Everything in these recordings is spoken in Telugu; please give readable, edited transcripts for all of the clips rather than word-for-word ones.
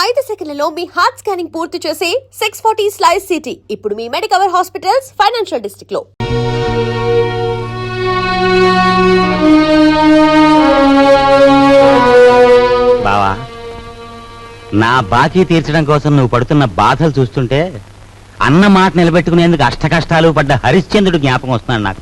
5 సెకన్లలో మీ హార్ట్ స్కానింగ్ పూర్తి చేసి 640 స్లైస్ సిటీ ఇప్పుడు మీ మెడికవర్ హాస్పిటల్స్ ఫైనాన్షియల్ డిస్ట్రిక్ట్ లో. బావా, నా బాకీ తీర్చడం కోసం నువ్వు పడుతున్న బాధలు చూస్తుంటే అన్న మాట నిలబెట్టుకునేందుకు అష్టకష్టాలు పడ్డ హరిశ్చంద్రుడు జ్ఞాపకం వస్తున్నాడు నాకు.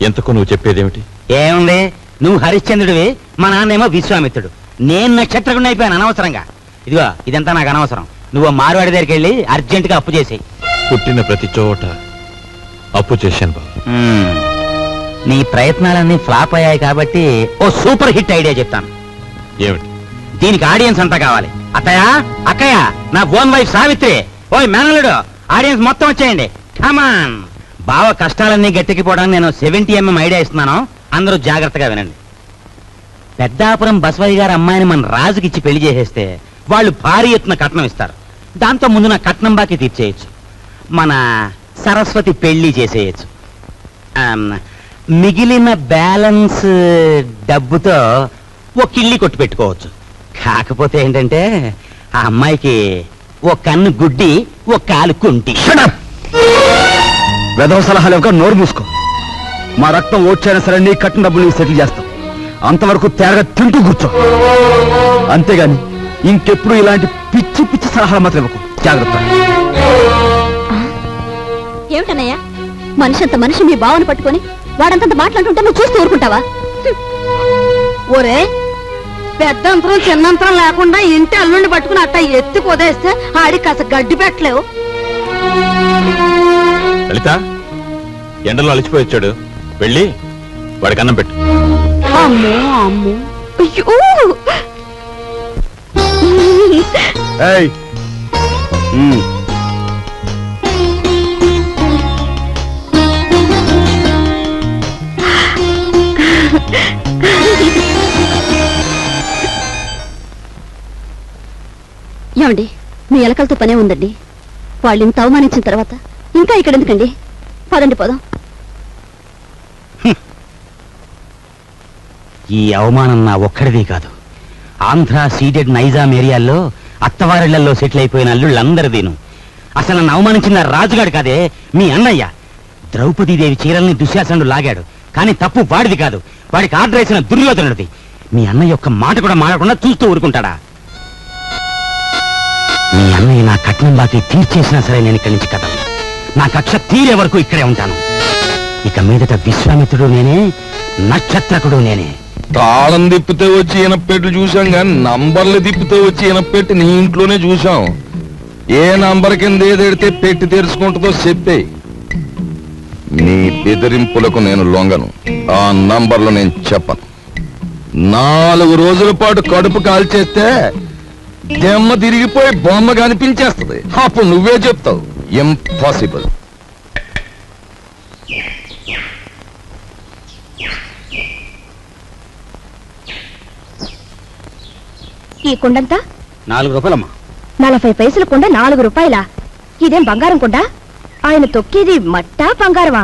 ఎంతకు నువ్వు చెప్పేదేమిటి? ఏముంది, నువ్వు హరిశ్చంద్రుడివి, మా నాన్నేమో విశ్వామిత్రుడు. నేను నక్షత్రకుండా అయిపోయాను అనవసరంగా. ఇదిగో ఇదంతా నాకు అనవసరం. నువ్వు మార్వాడి దగ్గరికి వెళ్ళి అర్జెంటుగా అప్పు చేసేయి. పుట్టిన ప్రతి చోట అప్పు చేశాను బాబు. నీ ప్రయత్నాలన్నీ ఫ్లాప్ అయ్యాయి కాబట్టి ఓ సూపర్ హిట్ ఐడియా చెప్తాను. ఏమిటి? దీనికి ఆడియన్స్ అంతా కావాలి. అత్తయ్య, అక్కయ్య, నా ఓన్ వైఫ్ సావిత్రి, ఓయ్ మేనల్లుడు, ఆడియన్స్ మొత్తం వచ్చేయండి. కమాన్. బావ కష్టాలన్నీ గట్టెక్కిపోవడానికి నేను 70mm ఐడియా ఇస్తున్నాను. అందరూ జాగ్రత్తగా వినండి. పెద్దాపురం బసవయ్య గారి అమ్మాయిని మన రాజుకిచ్చి పెళ్లి చేసేస్తే వాళ్ళు భారీ ఎత్తున కట్నం ఇస్తారు. దాంతో ముందు నా కట్నం బాకీ తీర్చేయచ్చు. మన సరస్వతి పెళ్లి చేసేయచ్చు. మిగిలిన బ్యాలెన్స్ డబ్బుతో ఓ కిళ్ళి కొట్టు పెట్టుకోవచ్చు. కాకపోతే ఏంటంటే ఆ అమ్మాయికి ఓ కన్ను గుడ్డి, ఓ కాలు కుంటి. వెధవ సలహాలు ఒక నోరు మూసుకో. మా రక్తం ఓడ్చైనా సరే నీ కట్టిన డబ్బులు సెటిల్ చేస్తాం. అంతవరకు తేరగా తింటూ కూర్చో. అంతేగాని ఇంకెప్పుడు ఇలాంటి పిచ్చి పిచ్చి సలహాలు మాత్రం ఇవ్వకు. జాగ్రత్త. ఏమిటన్నయ్యా, మనిషి అంత మనిషి మీ బావను పట్టుకొని వాడంతంత మాట్లాడుతుంటే నువ్వు చూస్తూ ఊరుకుంటావా? ఒరే, పెద్దంతరం చిన్నంతరం లేకుండా ఇంటి అల్లుండి పట్టుకుని అట్ట ఎత్తి పొదేస్తే ఆడికి కాస్త గడ్డి పెట్టలేవు. లలిత, ఎండలో అలిచిపోయి వచ్చాడు, వెళ్ళి వాడికి అన్నం పెట్టు. అమ్మో అమ్మో, అయ్యో. ఏయ్, ఏమండి, మీ ఎలకలతో పనే ఉందండి. వాళ్ళు ఇంత అవమానించిన తర్వాత ఇంకా ఇక్కడ ఎందుకండి? పదండి, పోదాం. ఈ అవమానం నా ఒక్కడిది కాదు. ఆంధ్ర సీడెడ్ నైజాం ఏరియాల్లో అత్తవారిళ్లలో సెటిల్ అయిపోయిన అల్లుళ్ళందరిదీను. అసలు నన్ను అవమానించిన రాజుగాడు కాదే, మీ అన్నయ్య. ద్రౌపదీదేవి చీరల్ని దుశ్శాసనుడు లాగాడు, కానీ తప్పు వాడిది కాదు, వాడికి ఆర్డర్ వేసిన దుర్యోధనుడిది. మీ అన్నయ్య ఒక్క మాట కూడా మాడకుండా చూస్తూ ఊరుకుంటాడా? మీ అన్నయ్య నా కట్నం బాకీ తీర్చేసినా సరే నేను ఇక్కడి నుంచి కదలను. నా కక్ష తీరే వరకు ఇక్కడే ఉంటాను. ఇక మీదట విశ్వామిత్రుడు నేనే, నక్షత్రకుడు నేనే. తాళం తిప్పితే వచ్చి ఈనపెట్టు చూసాం కానీ నంబర్లు తిప్పితే వచ్చి ఈనపెట్టి నీ ఇంట్లోనే చూసాం. ఏ నంబర్ కింద ఏదెడితే పెట్టి తెరుచుకుంటుందో చెప్పే. నీ బెదిరింపులకు నేను లొంగను. ఆ నంబర్లు నేను చెప్పను. 4 రోజుల పాటు కడుపు కాల్చేస్తే దెమ్మ తిరిగిపోయి బొమ్మ కనిపించేస్తుంది. అప్పుడు నువ్వే చెప్తావు ఇంపాసిబుల్. ఈ కుండంతా 4 రూపాయలమ్మా. 40 పైసలు కుండ 4 రూపాయలా? ఇదేం బంగారం కుండ? ఆయన తొక్కేది మట్టా బంగారమా?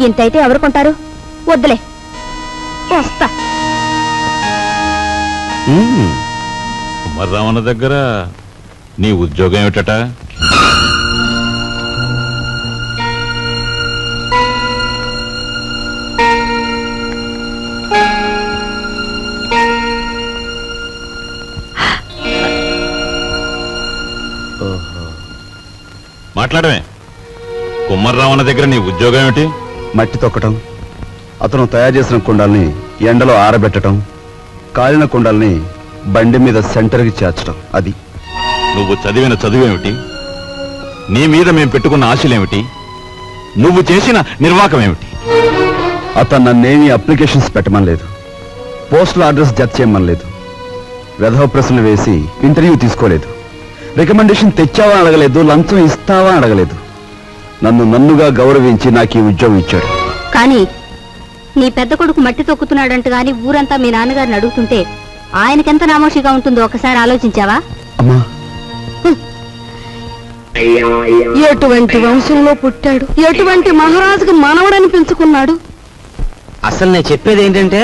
ఇంతైతే ఎవరు కొంటారు? వద్దులే, వస్తా. కుమారరామన్న దగ్గర నీ ఉద్యోగం ఏమిటట? మాట్లాడమే. కుమారరామన్న దగ్గర నీ ఉద్యోగం ఏమిటి? మట్టి తొక్కటం, అతను తయారు చేసిన కుండాల్ని ఎండలో ఆరబెట్టడం, కాలిన కుండాల్ని బండి మీద సెంటర్కి చేర్చడం. అది. నువ్వు చదివిన చదువేమిటి? నీ మీద మేము పెట్టుకున్న ఆశలేమిటి? నువ్వు చేసిన నిర్వాకం ఏమిటి? అతను నన్నేమీ అప్లికేషన్స్ పెట్టమని లేదు, పోస్టల్ అడ్రస్ జత చేయమని లేదు, వెధవ ప్రశ్నలు వేసి ఇంటర్వ్యూ తీసుకోలేదు, రికమెండేషన్ తెచ్చావా అడగలేదు, లంచం ఇస్తావా అడగలేదు. నన్నుగా గౌరవించి నాకు ఈ ఉద్యోగం ఇచ్చాడు. కానీ నీ పెద్ద కొడుకు మట్టి తొక్కుతున్నాడంట గాని ఊరంతా మీ నాన్నగారిని అడుగుతుంటే ఆయనకెంత నామోషిగా ఉంటుందో ఒకసారి ఆలోచించావా? అమ్మా, ఎటువంటి వంశంలో పుట్టాడు, ఎటువంటి మహారాజుకి మనవడని పెంచుకున్నాడు. అసలు నేను చెప్పేది ఏంటంటే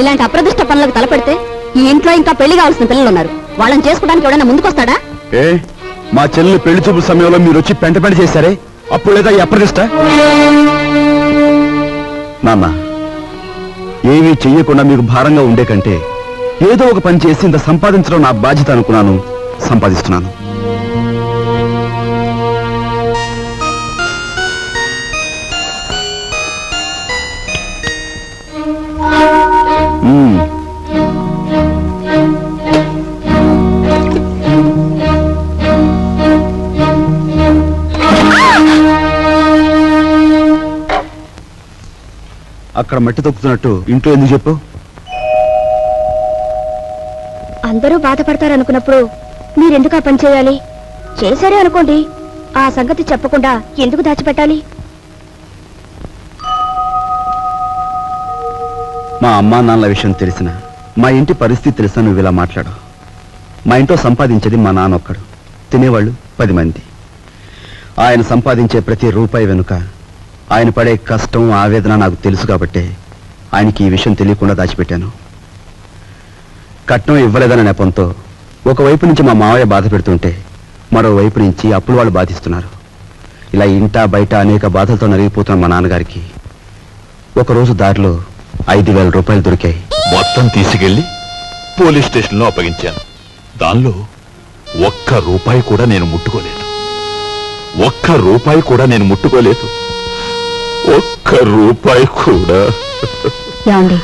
ఇలాంటి అప్రదిష్ట పనులకు తలపెడితే ఈ ఇంట్లో ఇంకా పెళ్లి కావాల్సిన పిల్లలు ఉన్నారు. వాళ్ళని చేసుకోవడానికి ఎవడైనా ముందుకొస్తాడా? ఏ మా చెల్లి పెళ్లి చూపు సమయంలో మీరు వచ్చి పెంట చేశారే, అప్పుడు లేదా ఈ అప్రదిష్ట? నాన్న, ఏమీ చెయ్యకుండా మీకు భారంగా ఉండే కంటే ఏదో ఒక పని చేసి ఇంత సంపాదించడం నా బాధ్యత అనుకున్నాను, సంపాదిస్తున్నాను. అక్కడ మట్టి తొక్కుతున్నట్టు ఇంట్లో ఎందుకు చెప్పు? అందరూ బాధపడతారనుకున్నప్పుడు మీరెందుకు ఆ పని చేయాలి? చేశారే అనుకోండి, ఆ సంగతి చెప్పకుండా ఎందుకు దాచిపెట్టాలి? మా అమ్మా నాన్నల విషయం తెలిసిన, మా ఇంటి పరిస్థితి తెలిసిన నువ్వు ఇలా మాట్లాడు. మా ఇంట్లో సంపాదించేది మా నాన్న ఒక్కడు, తినేవాళ్ళు 10 మంది. ఆయన సంపాదించే ప్రతి రూపాయి వెనుక ఆయన పడే కష్టం, ఆవేదన నాకు తెలుసు కాబట్టే ఆయనకి ఈ విషయం తెలియకుండా దాచిపెట్టాను. కట్నం ఇవ్వలేదన్న నెపంతో ఒకవైపు నుంచి మా మావయ్య బాధ పెడుతుంటే మరోవైపు నుంచి అప్పులు వాళ్ళు బాధిస్తున్నారు. ఇలా ఇంటా బయట అనేక బాధలతో నలిగిపోతున్న మా నాన్నగారికి ఒకరోజు దారిలో 5,000 రూపాయలు దొరికాయి. మొత్తం తీసుకెళ్లి పోలీస్ స్టేషన్లో అప్పగించాను. దానిలో ₹1 కూడా నేను ముట్టుకోలేదు. ₹1 కూడా నేను ముట్టుకోలేదు. ₹1 కూడా. ఏమండి,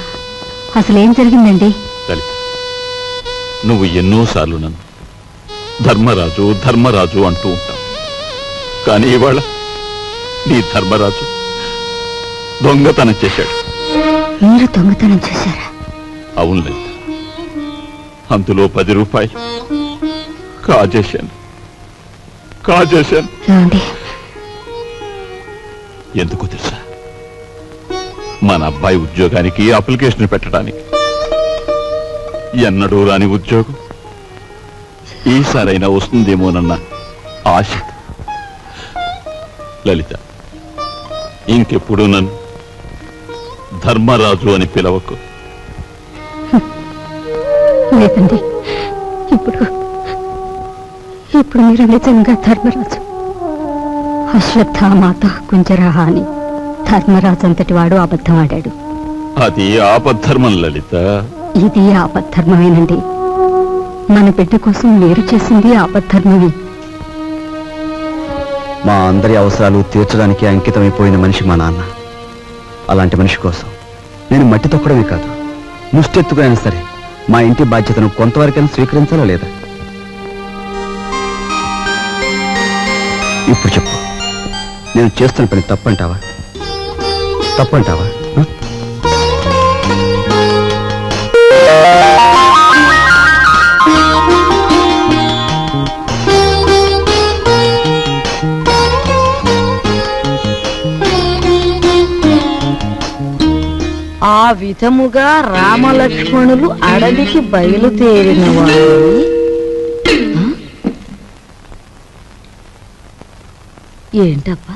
అసలేం జరిగిందండి? లలిత, నువ్వు ఎన్నోసార్లు నన్ను ధర్మరాజు ధర్మరాజు అంటూ ఉంటావు. కానీ ఇవాళ నీ ధర్మరాజు దొంగతనం చేశాడు. మీరు దొంగతనం చేశారా? అవును లలిత, అందులో ₹10 కాజేశాను. ఏమండి, ఎందుకు తెలుసా? మన అబ్బాయి ఉద్యోగానికి అప్లికేషన్ పెట్టడానికి. ఎన్నడూ రాని ఉద్యోగం ఈసారైనా వస్తుందేమోనన్న ఆశ. లలిత, ఇంకెప్పుడు నన్ను ధర్మరాజు అని పిలవకు. లేదండి, ఇప్పుడు మీరు నిజంగా ధర్మరాజు. అశ్వత్థామాత కుంజరహ అని ధర్మరాజు అంతటి వాడు అబద్ధం ఆడాడు. అది ఆపద్ధర్మం లలిత. ఇది ఆపద్ధర్మమేనండి. మన బిడ్డ కోసం మీరు చేసింది ఆపద్ధర్మమే. మా అందరి అవసరాలు తీర్చడానికి అంకితమైపోయిన మనిషి మా నాన్న. అలాంటి మనిషి కోసం నేను మట్టి తొక్కడమే కాదు, ముష్టెత్తుకైనా సరే మా ఇంటి బాధ్యతను కొంతవరకైనా స్వీకరించాలా లేదా? ఇప్పుడు చెప్పు, నేను చేస్తున్న పని తప్పంటావా? ఆ విధముగా రామలక్ష్మణులు అడవికి బయలుదేరిన వారు ఏంటబ్బా?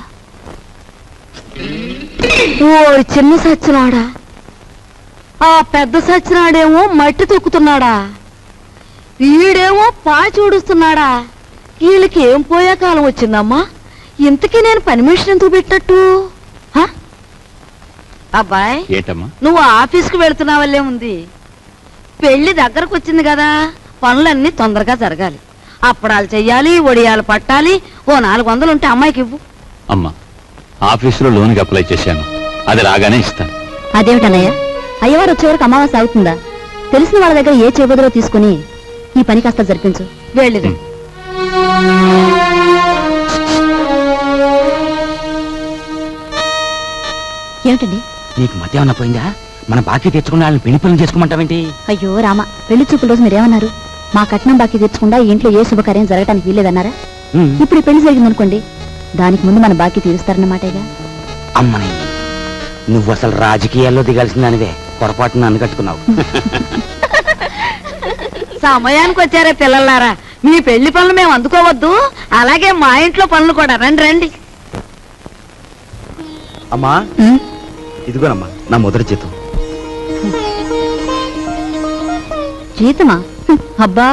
ఓ చిన్న సచ్చినాడా, ఆ పెద్ద సచ్చినాడేమో మట్టి తొక్కుతున్నాడా, వీడేమో పాచి ఊడుస్తున్నాడా? వీళ్ళకి ఏం పోయే కాలం వచ్చిందమ్మా? ఇంతకీ నేను పని మనిషిని ఎందుకు పెట్టినట్టు? అబ్బాయ్, ఏటమ్మా? నువ్వు ఆఫీస్కి వెళుతున్నావల్లే ఉంది. పెళ్లి దగ్గరకు వచ్చింది కదా, పనులన్నీ తొందరగా జరగాలి. అప్పడాలు చెయ్యాలి, ఒడియాలు పట్టాలి. ఓ 400 ఉంటే అమ్మాయికి ఇవ్వు. అమ్మా, ఆఫీసులో లోన్కి అప్లై చేశాను, అది రాగానే ఇస్తాను. అదేమిటన్నయ్య, అయ్యవారు వచ్చే వరకు అమావాస్య అవుతుందా? తెలిసిన వాళ్ళ దగ్గర ఏ చేబదులో తీసుకుని ఈ పని కాస్త జరిపించు. వెళ్ళిరా. ఏమిటండి, నీకు మధ్య ఏమన్నా పోయిందా? మన బాకీ తెచ్చుకున్న వాళ్ళని పెళ్లి పనులు చేసుకోమంటావేంటి? అయ్యో రామ, పెళ్లి చూపుల రోజు మీరేమన్నారు? మా కట్నం బాకీ తెచ్చకుండా ఈ ఇంట్లో ఏ శుభకార్యం జరగటానికి వీల్లేదన్నారా? ఇప్పుడు ఈ పెళ్లి జరిగిందనుకోండి, దానికి ముందు మన బాకీ తీరుస్తారన్నమాటేగా. అమ్మని, నువ్వు అసలు రాజకీయాల్లో దిగాల్సిన దానివే, పొరపాటున అనుకట్టుకున్నావు. సమయానికి వచ్చారే పిల్లలారా, మీ పెళ్లి పనులు మేము అందుకోవద్దు, అలాగే మా ఇంట్లో పనులు కూడా. రండి రండి. అమ్మా, ఇదిగోనమ్మా నా మొదటి జీతం. జీతమా? అబ్బా,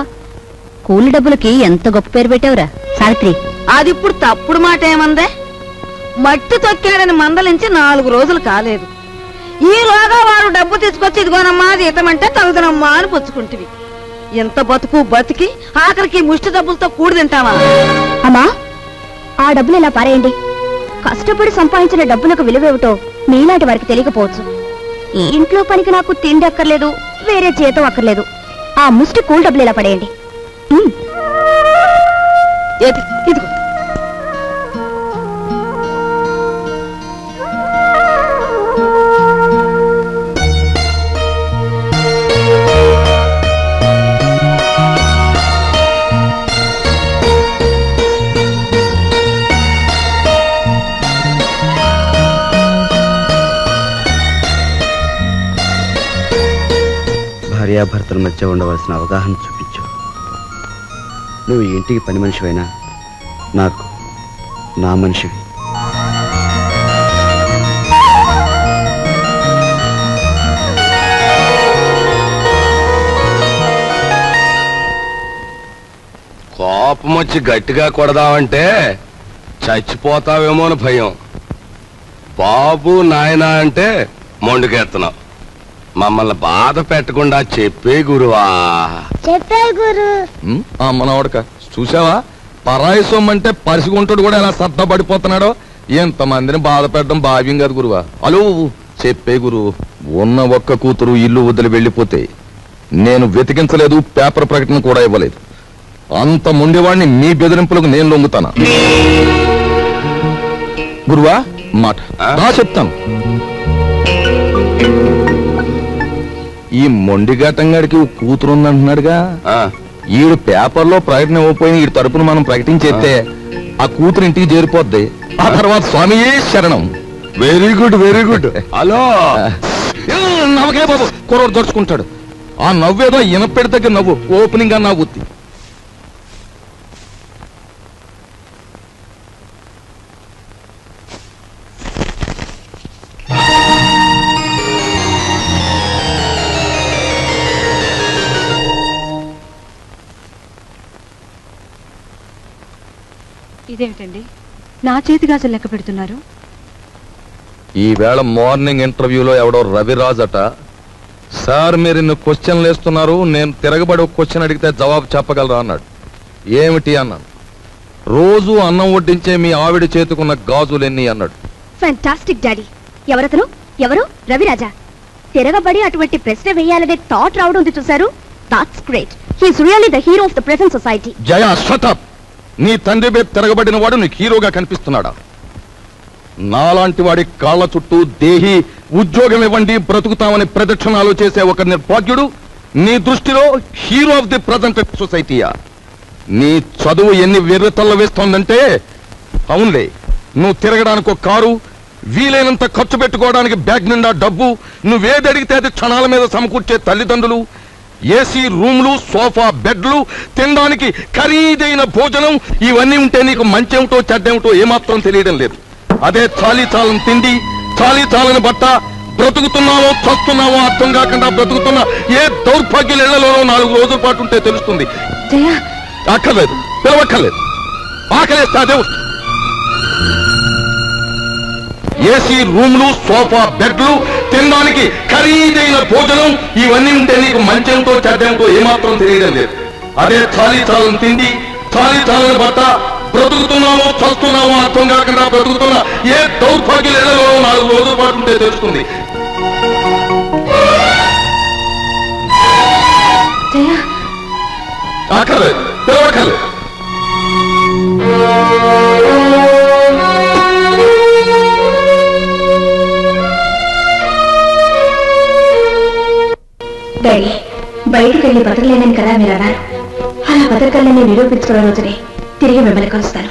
కూలి డబ్బులకి ఎంత గొప్ప పేరు పెట్టావురా సావిత్రి. అది ఇప్పుడు తప్పుడు మాట ఏమందే? మట్టి తొక్కాడని మందలించి 4 రోజులు కాలేదు. ఈలోగా వారు డబ్బు తీసుకొచ్చి ఇదిగోనమ్మా జీతమంటే తగుదనమ్మా అని పుచ్చుకుంటివి. ఎంత బతుకు బతికి ఆఖరికి ముష్టి డబ్బులతో కూడి తింటావా? అమ్మా, ఆ డబ్బులు ఇలా పారేయండి. కష్టపడి సంపాదించిన డబ్బులకు విలువేమిటో మీలాంటి వారికి తెలియకపోవచ్చు. ఈ ఇంట్లో పనికి నాకు తిండి అక్కర్లేదు, వేరే జీతం అక్కర్లేదు. ఆ ముష్టి కూల్ డబ్బులు ఇలా పడేయండి. ఏది ఇదిగో. భార్యాభర్తల మధ్య ఉండవలసిన అవగాహన చూపించు. నువ్వు ఈ ఇంటికి పని మనిషివైనా నాకు నా మనిషివి. కోపం వచ్చి గట్టిగా కొడదామంటే చచ్చిపోతావేమో అని భయం. బాబు నాయనా అంటే మొండుకెత్తనావు. మమ్మల్ని బాధ పెట్టకుండా చెప్పే గురువా. చెప్పే గురు. మనవడక చూసావా, పరాయి సొమ్మంటే పరిసిగుంటాడు కూడా ఎలా సత్తా పడిపోతున్నాడో. ఎంతమందిని బాధ పెట్టడం భావ్యం కాదు గురువా. అలో చెప్పే గురువు. ఉన్న ఒక్క కూతురు ఇల్లు వదిలి వెళ్ళిపోతే నేను వెతికించలేదు, పేపర్ ప్రకటన కూడా ఇవ్వలేదు. అంత ముండేవాడిని మీ బెదిరింపులకు నేను లొంగుతానా? గురువా మాట రా చెప్తాను. ఈ మొండిఘాటంగాడికి కూతురు ఉందంటున్నాడుగా, ఈడు పేపర్లో ప్రకటన ఇవ్వకపోయిన ఈ తరపున మనం ప్రకటించేస్తే ఆ కూతురు ఇంటికి చేరిపోద్ది. ఆ తర్వాత స్వామియే శరణం. Very good very good. Hello నవ్వకే బాబు, కుర్రోడు దొరుచుకుంటాడు. ఆ నవ్వేదో ఇనపెడి దగ్గర నవ్వు, ఓపెనింగ్ గా నవ్వుద్ది. ఇదేమిటండి, నా చేతి గాజులు లెక్క పెడుతున్నారు? ఈవేళ మార్నింగ్ ఇంటర్వ్యూలో ఎవడో రవిరాజ్ అట, సార్ మీరు ఇన్ని క్వశ్చన్లు వేస్తున్నారు, నేను తిరగబడి ఒక క్వశ్చన్ అడిగితే జవాబు చెప్పగలరా అన్నాడు. ఏమిటి అన్నాను. రోజు అన్నం వడ్డించే మీ ఆవిడ చేతుకున్న గాజులెన్ని అన్నాడు. Fantastic daddy. ఎవరతను? ఎవరు? రవిరాజా. తిరగబడి అటువంటి ప్రశ్న వేయాలనే థాట్ రావడం ఉంది చూశారు. That's great. He's really the hero of the present society. Jaya shut up. నీ తండ్రి మీద తిరగబడిన వాడు నీకు హీరోగా కనిపిస్తున్నాడా? నాలాంటి వాడి కాళ్ళ చుట్టూ దేహి ఉద్యోగం ఇవ్వండి బ్రతుకుతామని ప్రదక్షిణాలు చేసే ఒక నిర్భాగ్యుడు నీ దృష్టిలో హీరో ఆఫ్ ది ప్రజెంట్ సొసైటీయా? నీ చదువు ఎన్ని వెర్రతల్ల వేస్తోందంటే, అవునులే, నువ్వు తిరగడానికి ఒక కారు, వీలైనంత ఖర్చు పెట్టుకోవడానికి బ్యాగ్ నిండా డబ్బు, నువ్వేది అడిగితే అది క్షణాల మీద సమకూర్చే తల్లిదండ్రులు, ఏసీ రూమ్లు, సోఫా బెడ్లు, తినడానికి ఖరీదైన భోజనం, ఇవన్నీ ఉంటే నీకు మంచేమిటో చెడ్డేమిటో ఏమాత్రం తెలియడం లేదు. అదే చాలీ చాలని తిండి, చాలీ చాలని బట్ట, బ్రతుకుతున్నావో చస్తున్నావో అర్థం కాకుండా బ్రతుకుతున్న ఏ దౌర్భాగ్యుల ఇళ్లలోనో 4 రోజుల పాటు ఉంటే తెలుస్తుంది. అక్కర్లేదు, పిలవక్కర్లేదు. ఆకలేస్తే అదే వస్తుంది. ఏసీ రూమ్లు, సోఫా బెడ్లు, తినడానికి ఖరీదైన భోజనం, ఇవన్నీ ఉంటే నీకు మంచేమిటో చెడ్డేమిటో ఏమాత్రం తెలియడం లేదు. అదే చాలీ చాలని తిండి, చాలీ చాలని బట్ట, బ్రతుకుతున్నావో చస్తున్నావో అర్థం కాకుండా బ్రతుకుతున్న ఏ దౌర్భాగ్యుల ఇళ్లలో 4 రోజుల పాటు ఉంటే తెలుస్తుంది. అక్కర్లేదు, పిలవక్కర్లేదు. డాడీ, బయటికి వెళ్ళి బతకలేనని కదా మీరు అన్నారు. అలా బతకలేని నిరూపించుకున్న రోజునే తిరిగి మిమ్మల్ని కలుస్తాను.